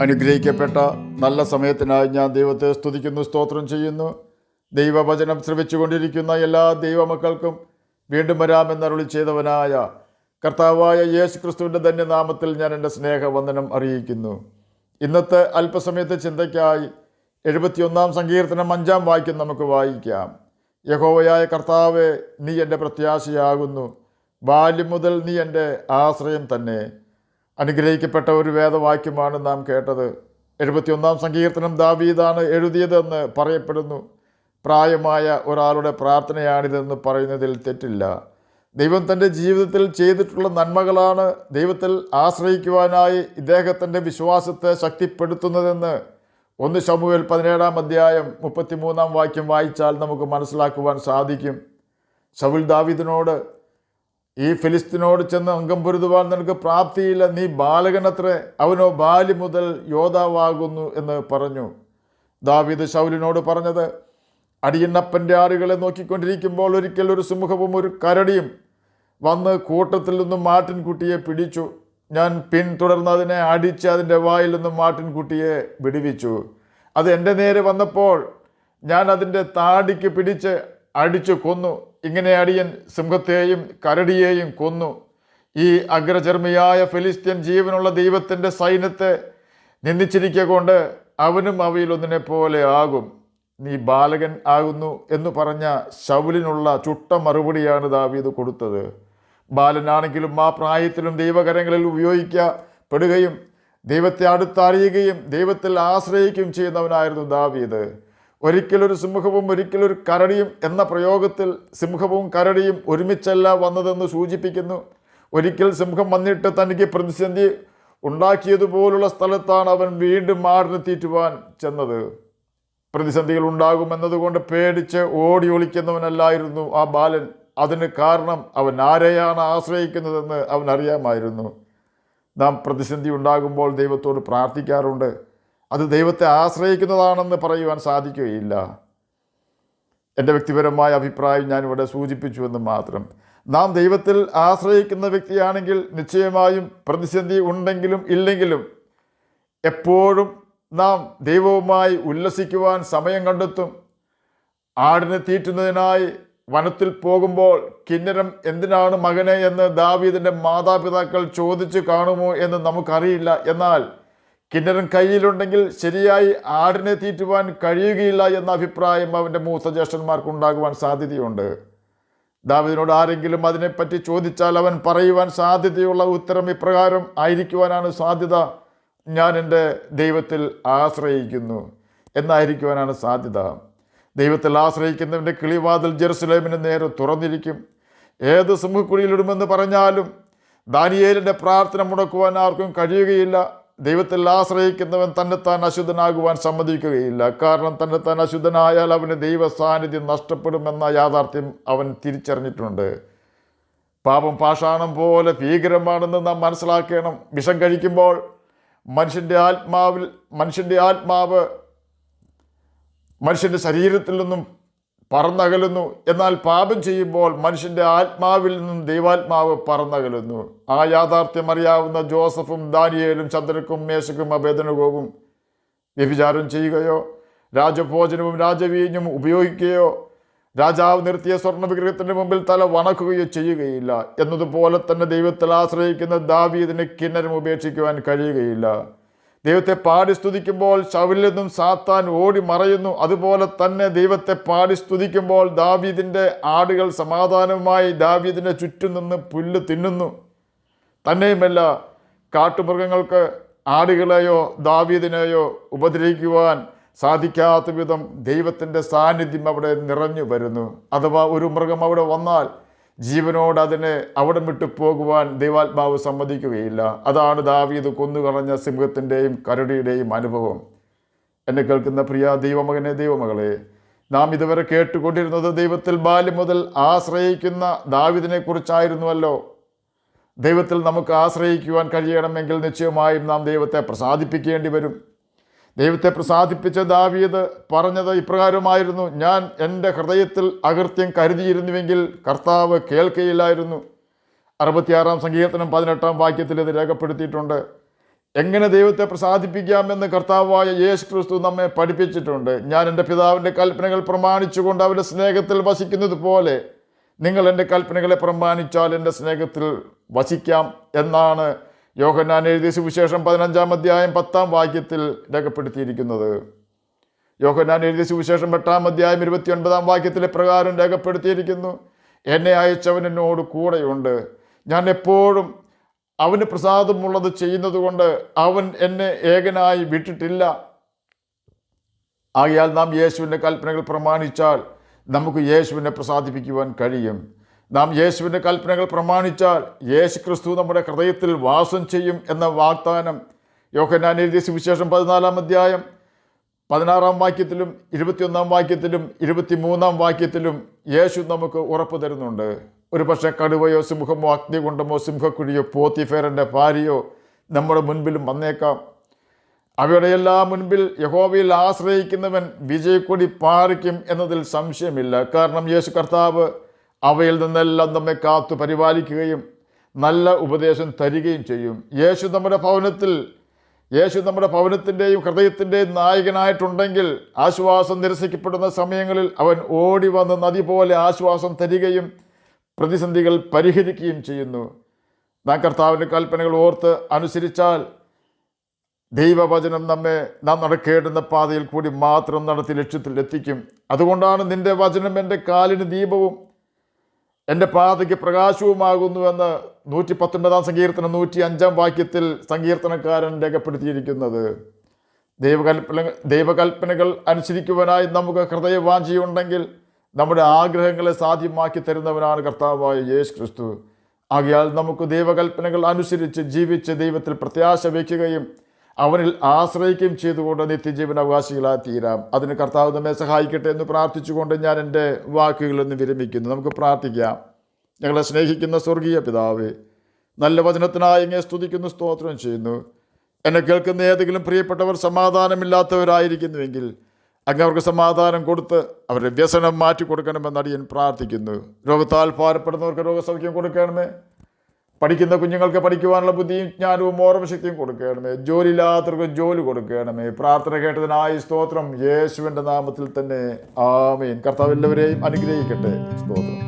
അനുഗ്രഹിക്കപ്പെട്ട നല്ല സമയത്തിനായി ഞാൻ ദൈവത്തെ സ്തുതിക്കുന്നു, സ്തോത്രം ചെയ്യുന്നു. ദൈവവചനം ശ്രവിച്ചുകൊണ്ടിരിക്കുന്ന എല്ലാ ദൈവമക്കൾക്കും വീണ്ടും വരാമെന്നരുളി ചെയ്തവനായ കർത്താവായ യേശു ക്രിസ്തുവിൻ്റെ ധന്യനാമത്തിൽ ഞാൻ എൻ്റെ സ്നേഹവന്ദനം അറിയിക്കുന്നു. ഇന്നത്തെ അല്പസമയത്തെ ചിന്തയ്ക്കായി 71 സങ്കീർത്തനം 5 വാക്യം നമുക്ക് വായിക്കാം. യഹോവയായ കർത്താവേ, നീ എൻ്റെ പ്രത്യാശയാകുന്നു, ബാല്യം മുതൽ നീ എൻ്റെ ആശ്രയം തന്നെ. അനുഗ്രഹിക്കപ്പെട്ട ഒരു വേദവാക്യമാണ് നാം കേട്ടത്. 71 സങ്കീർത്തനം ദാവീദാണ് എഴുതിയതെന്ന് പറയപ്പെടുന്നു. പ്രായമായ ഒരാളുടെ പ്രാർത്ഥനയാണിതെന്ന് പറയുന്നതിൽ തെറ്റില്ല. ദൈവം തൻ്റെ ജീവിതത്തിൽ ചെയ്തിട്ടുള്ള നന്മകളാണ് ദൈവത്തിൽ ആശ്രയിക്കുവാനായി ഇദ്ദേഹത്തിൻ്റെ വിശ്വാസത്തെ ശക്തിപ്പെടുത്തുന്നതെന്ന് 1 ശമൂവേൽ 17 അധ്യായം 33 വാക്യം വായിച്ചാൽ നമുക്ക് മനസ്സിലാക്കുവാൻ സാധിക്കും. ശൗൽ ദാവീദിനോട്, ഈ ഫിലിസ്തീനോട് ചെന്ന് അംഗം പൊരുതുവാൻ നിനക്ക് പ്രാപ്തിയില്ല, നീ ബാലകനത്രേ, അവനോ ബാല്യം മുതൽ യോദ്ധാവാകുന്നു എന്ന് പറഞ്ഞു. ദാവീദ് ശൗലിനോട് പറഞ്ഞത്, അടിയന്നപ്പൻ്റെ ആടുകളെ നോക്കിക്കൊണ്ടിരിക്കുമ്പോൾ ഒരിക്കൽ ഒരു സിംഹവും ഒരു കരടിയും വന്ന് കൂട്ടത്തിൽ നിന്നും മാട്ടിൻകുട്ടിയെ പിടിച്ചു. ഞാൻ പിന്തുടർന്ന് അതിനെ അടിച്ച് അതിൻ്റെ വായിൽ നിന്നും മാട്ടിൻകുട്ടിയെ വിടുവിച്ചു. അത് എൻ്റെ നേരെ വന്നപ്പോൾ ഞാൻ അതിൻ്റെ താടിക്ക് പിടിച്ച് അടിച്ചു കൊന്നു. ഇങ്ങനെ അടിയൻ സിംഹത്തെയും കരടിയെയും കൊന്നു. ഈ അഗ്രചർമ്മിയായ ഫിലിസ്ത്യൻ ജീവനുള്ള ദൈവത്തിൻ്റെ സൈന്യത്തെ നിന്ദിച്ചിരിക്കൊണ്ട് അവനും അവയിലൊന്നിനെ പോലെ ആകും. നീ ബാലകൻ ആകുന്നു എന്ന് പറഞ്ഞ ശൗലിനുള്ള ചുട്ട മറുപടിയാണ് ദാവീദ് കൊടുത്തത്. ബാലനാണെങ്കിലും ആ പ്രായത്തിലും ദൈവകരങ്ങളിൽ ഉപയോഗിക്കപ്പെടുകയും ദൈവത്തെ അടുത്തറിയുകയും ദൈവത്തിൽ ആശ്രയിക്കുകയും ചെയ്യുന്നവനായിരുന്നു ദാവീദ്. ഒരിക്കലൊരു സിംഹവും ഒരിക്കലൊരു കരടിയും എന്ന പ്രയോഗത്തിൽ സിംഹവും കരടിയും ഒരുമിച്ചല്ല വന്നതെന്ന് സൂചിപ്പിക്കുന്നു. ഒരിക്കൽ സിംഹം വന്നിട്ട് തനിക്ക് പ്രതിസന്ധി ഉണ്ടാക്കിയതുപോലുള്ള സ്ഥലത്താണ് അവൻ വീണ്ടും മാടിനെ തീറ്റുവാൻ ചെന്നത്. പ്രതിസന്ധികൾ ഉണ്ടാകുമെന്നതുകൊണ്ട് പേടിച്ച് ഓടി ഒളിക്കുന്നവനല്ലായിരുന്നു ആ ബാലൻ. അതിന് കാരണം അവൻ ആരെയാണ് ആശ്രയിക്കുന്നതെന്ന് അവൻ അറിയാമായിരുന്നു. നാം പ്രതിസന്ധി ഉണ്ടാകുമ്പോൾ ദൈവത്തോട് പ്രാർത്ഥിക്കാറുണ്ട്. അത് ദൈവത്തെ ആശ്രയിക്കുന്നതാണെന്ന് പറയുവാൻ സാധിക്കുകയില്ല. എൻ്റെ വ്യക്തിപരമായ അഭിപ്രായം ഞാനിവിടെ സൂചിപ്പിച്ചുവെന്ന് മാത്രം. നാം ദൈവത്തിൽ ആശ്രയിക്കുന്ന വ്യക്തിയാണെങ്കിൽ നിശ്ചയമായും പ്രതിസന്ധി ഉണ്ടെങ്കിലും ഇല്ലെങ്കിലും എപ്പോഴും നാം ദൈവവുമായി ഉല്ലസിക്കുവാൻ സമയം കണ്ടെത്തും. ആടിനെ തീറ്റുന്നതിനായി വനത്തിൽ പോകുമ്പോൾ കിന്നരം എന്തിനാണ് മകനെ എന്ന് ദാവീദിൻ്റെ മാതാപിതാക്കൾ ചോദിച്ചു കാണുമോ എന്ന് നമുക്കറിയില്ല. എന്നാൽ കിന്നരം കയ്യിലുണ്ടെങ്കിൽ ശരിയായി ആടിനെ തീറ്റുവാൻ കഴിയുകയില്ല എന്ന അഭിപ്രായം അവൻ്റെ മൂത്ത ജ്യേഷ്ഠന്മാർക്കുണ്ടാകുവാൻ സാധ്യതയുണ്ട്. ദാവീദിനോട് ആരെങ്കിലും അതിനെപ്പറ്റി ചോദിച്ചാൽ അവൻ പറയുവാൻ സാധ്യതയുള്ള ഉത്തരം ഇപ്രകാരം ആയിരിക്കുവാനാണ് സാധ്യത: ഞാൻ എൻ്റെ ദൈവത്തിൽ ആശ്രയിക്കുന്നു എന്നായിരിക്കുവാനാണ് സാധ്യത. ദൈവത്തിൽ ആശ്രയിക്കുന്നവൻ്റെ കിളിവാതിൽ ജെറുസലേമിന് നേരെ തുറന്നിരിക്കും. ഏത് സിംഹക്കുഴിയിലിടുമെന്ന് പറഞ്ഞാലും ദാനിയേലിൻ്റെ പ്രാർത്ഥന മുടക്കുവാൻ ആർക്കും കഴിയുകയില്ല. ദൈവത്തിൽ ആശ്രയിക്കുന്നവൻ തന്നെത്താൻ അശുദ്ധനാകുവാൻ സമ്മതിക്കുകയില്ല. കാരണം തന്നെത്താൻ അശുദ്ധനായാൽ അവന് ദൈവ സാന്നിധ്യം നഷ്ടപ്പെടുമെന്ന യാഥാർത്ഥ്യം അവൻ തിരിച്ചറിഞ്ഞിട്ടുണ്ട്. പാപം പാഷാണം പോലെ ഭീകരമാണെന്ന് നാം മനസ്സിലാക്കണം. വിഷം കഴിക്കുമ്പോൾ മനുഷ്യൻ്റെ ആത്മാവ് മനുഷ്യൻ്റെ ശരീരത്തിൽ നിന്നും പറന്നകലുന്നു. എന്നാൽ പാപം ചെയ്യുമ്പോൾ മനുഷ്യൻ്റെ ആത്മാവിൽ നിന്നും ദൈവാത്മാവ് പറന്നകലുന്നു. ആ യാഥാർത്ഥ്യം അറിയാവുന്ന ജോസഫും ദാനിയേലും ശദ്രക്കും മേശക്കും അബേദ്നെഗോവും വ്യഭിചാരം ചെയ്യുകയോ രാജഭോജനവും രാജവീഞ്ഞും ഉപയോഗിക്കുകയോ രാജാവ് നിർത്തിയ സ്വർണ്ണ വിഗ്രഹത്തിൻ്റെ മുമ്പിൽ തല വണക്കുകയോ ചെയ്യുകയില്ല. എന്നതുപോലെ തന്നെ ദൈവത്തിൽ ആശ്രയിക്കുന്ന ദാവീദിന് കിന്നരം ഉപേക്ഷിക്കുവാൻ കഴിയുകയില്ല. ദൈവത്തെ പാടി സ്തുതിക്കുമ്പോൾ ശൗലിൽ നിന്നും സാത്താൻ ഓടി മറയുന്നു. അതുപോലെ തന്നെ ദൈവത്തെ പാടി സ്തുതിക്കുമ്പോൾ ദാവീദിൻ്റെ ആടുകൾ സമാധാനമായി ദാവീദിൻ്റെ ചുറ്റും നിന്ന് പുല്ല് തിന്നുന്നു. തന്നെയുമല്ല, കാട്ടുമൃഗങ്ങൾക്ക് ആടുകളെയോ ദാവീദിനെയോ ഉപദ്രവിക്കുവാൻ സാധിക്കാത്ത വിധം ദൈവത്തിൻ്റെ സാന്നിധ്യം അവിടെ നിറഞ്ഞു വരുന്നു. അഥവാ ഒരു മൃഗം അവിടെ വന്നാൽ ജീവനോട് അതിനെ അവിടെ വിട്ടു പോകുവാൻ ദൈവാത്മാവ് സമ്മതിക്കുകയില്ല. അതാണ് ദാവീദ് കൊന്നുകളഞ്ഞ സിംഹത്തിൻ്റെയും കരടിയുടെയും അനുഭവം. എന്നെ കേൾക്കുന്ന പ്രിയ ദൈവമകനെ, ദൈവമകളെ, നാം ഇതുവരെ കേട്ടുകൊണ്ടിരുന്നത് ദൈവത്തിൽ ബാല്യം മുതൽ ആശ്രയിക്കുന്ന ദാവീദിനെ കുറിച്ചായിരുന്നുവല്ലോ. ദൈവത്തിൽ നമുക്ക് ആശ്രയിക്കുവാൻ കഴിയണമെങ്കിൽ നിശ്ചയമായും നാം ദൈവത്തെ പ്രസാദിപ്പിക്കേണ്ടി വരും. ദൈവത്തെ പ്രസാദിപ്പിച്ച ദാവീദ് പറഞ്ഞത് ഇപ്രകാരമായിരുന്നു: ഞാൻ എൻ്റെ ഹൃദയത്തിൽ അകൃത്യം കരുതിയിരുന്നുവെങ്കിൽ കർത്താവ് കേൾക്കയില്ലായിരുന്നു. 66 സങ്കീർത്തനം 18 വാക്യത്തിൽ ഇത് രേഖപ്പെടുത്തിയിട്ടുണ്ട്. എങ്ങനെ ദൈവത്തെ പ്രസാദിപ്പിക്കാമെന്ന് കർത്താവായ യേശു ക്രിസ്തു നമ്മെ പഠിപ്പിച്ചിട്ടുണ്ട്. ഞാൻ എൻ്റെ പിതാവിൻ്റെ കൽപ്പനകൾ പ്രമാണിച്ചുകൊണ്ട് അവൻ്റെ സ്നേഹത്തിൽ വസിക്കുന്നത് പോലെ നിങ്ങൾ എൻ്റെ കൽപ്പനകളെ പ്രമാണിച്ചാൽ എൻ്റെ സ്നേഹത്തിൽ വസിക്കാം എന്നാണ് യോഹന്നാൻ എഴുതിയ സുവിശേഷം 15-ാം അധ്യായം 10-ാം വാക്യത്തിൽ രേഖപ്പെടുത്തിയിരിക്കുന്നത്. യോഹന്നാൻ എഴുതിയ സുവിശേഷം 8-ാം അധ്യായം 29-ാം വാക്യത്തിലെ പ്രകാരം രേഖപ്പെടുത്തിയിരിക്കുന്നു, എന്നെ അയച്ചവൻ എന്നോട് കൂടെയുണ്ട്, ഞാൻ എപ്പോഴും അവന് പ്രസാദമുള്ളത് ചെയ്യുന്നത് കൊണ്ട് അവൻ എന്നെ ഏകനായി വിട്ടിട്ടില്ല. ആകയാൽ നാം യേശുവിൻ്റെ കൽപ്പനകൾ പ്രമാണിച്ചാൽ നമുക്ക് യേശുവിനെ പ്രസാദിപ്പിക്കുവാൻ കഴിയും. നാം യേശുവിൻ്റെ കൽപ്പനകൾ പ്രമാണിച്ചാൽ യേശു ക്രിസ്തു നമ്മുടെ ഹൃദയത്തിൽ വാസം ചെയ്യും എന്ന വാഗ്ദാനം യോഹന്നാൻ എഴുതിയ സുവിശേഷം 14-ാം അധ്യായം 16-ാം വാക്യത്തിലും 21-ാം വാക്യത്തിലും 23-ാം വാക്യത്തിലും യേശു നമുക്ക് ഉറപ്പ് തരുന്നുണ്ട്. ഒരു പക്ഷേ കടുവയോ സിംഹമോ അഗ്നികുണ്ഡമോ സിംഹക്കുഴിയോ പോത്തിഫേറിൻ്റെ ഭാര്യയോ നമ്മുടെ മുൻപിലും വന്നേക്കാം. അവയുടെ എല്ലാം മുൻപിൽ യഹോവയിൽ ആശ്രയിക്കുന്നവൻ വിജയക്കൊടി പാറിക്കും എന്നതിൽ സംശയമില്ല. കാരണം യേശു കർത്താവ് അവയിൽ നിന്നെല്ലാം നമ്മെ കാത്തു പരിപാലിക്കുകയും നല്ല ഉപദേശം തരികയും ചെയ്യും. യേശു നമ്മുടെ ഭവനത്തിൻ്റെയും ഹൃദയത്തിൻ്റെയും നായകനായിട്ടുണ്ടെങ്കിൽ ആശ്വാസം നിരസിക്കപ്പെടുന്ന സമയങ്ങളിൽ അവൻ ഓടി വന്ന് നദി പോലെ ആശ്വാസം തരികയും പ്രതിസന്ധികൾ പരിഹരിക്കുകയും ചെയ്യുന്നു. നാം കർത്താവിൻ്റെ കൽപ്പനകൾ ഓർത്ത് അനുസരിച്ചാൽ ദൈവവചനം നാം നടക്കേണ്ടുന്ന പാതയിൽ കൂടി മാത്രം നടത്തി ലക്ഷ്യത്തിൽ എത്തിക്കും. അതുകൊണ്ടാണ് നിൻ്റെ വചനം എൻ്റെ കാലിന് ദീപവും എൻ്റെ പാതയ്ക്ക് പ്രകാശവുമാകുന്നുവെന്ന് 119-ാം സങ്കീർത്തനം 105-ാം വാക്യത്തിൽ സങ്കീർത്തനക്കാരൻ രേഖപ്പെടുത്തിയിരിക്കുന്നത്. ദൈവകൽപ്പനകൾ അനുസരിക്കുവാനായി നമുക്ക് ഹൃദയവാഞ്ചയുണ്ടെങ്കിൽ നമ്മുടെ ആഗ്രഹങ്ങളെ സാധ്യമാക്കി തരുന്നവനാണ് കർത്താവായ യേശു ക്രിസ്തു. ആകയാൽ നമുക്ക് ദൈവകൽപ്പനകൾ അനുസരിച്ച് ജീവിച്ച് ദൈവത്തിൽ പ്രത്യാശ വയ്ക്കുകയും അവനിൽ ആശ്രയിക്കുകയും ചെയ്തുകൊണ്ട് നിത്യജീവൻ അവകാശികളായി തീരാം. അതിന് കർത്താവ് നമ്മെ സഹായിക്കട്ടെ എന്ന് പ്രാർത്ഥിച്ചുകൊണ്ട് ഞാൻ എൻ്റെ വാക്കുകളൊന്ന് വിരമിക്കുന്നു. നമുക്ക് പ്രാർത്ഥിക്കാം. ഞങ്ങളെ സ്നേഹിക്കുന്ന സ്വർഗീയ പിതാവേ, നല്ല വചനത്തിനായി ഇങ്ങനെ സ്തുതിക്കുന്നു, സ്തോത്രം ചെയ്യുന്നു. എന്നെ കേൾക്കുന്ന ഏതെങ്കിലും പ്രിയപ്പെട്ടവർ സമാധാനമില്ലാത്തവരായിരിക്കുന്നുവെങ്കിൽ അങ്ങ് അവർക്ക് സമാധാനം കൊടുത്ത് അവരുടെ വ്യസനം മാറ്റി കൊടുക്കണമെന്ന് അടിയൻ പ്രാർത്ഥിക്കുന്നു. രോഗത്താൽ ഭാരപ്പെടുന്നവർക്ക് രോഗസൗഖ്യം കൊടുക്കണമേ. പഠിക്കുന്ന കുഞ്ഞുങ്ങൾക്ക് പഠിക്കുവാനുള്ള ബുദ്ധിയും ജ്ഞാനവും ഓർമ്മശക്തിയും കൊടുക്കണമേ. ജോലിയില്ലാത്തവർക്ക് ജോലി കൊടുക്കണമേ. പ്രാർത്ഥന കേട്ടതിനായി സ്തോത്രം. യേശുവിൻ്റെ നാമത്തിൽ തന്നെ ആമേൻ. കർത്താവ് എല്ലാവരെയും അനുഗ്രഹിക്കട്ടെ. സ്തോത്രം.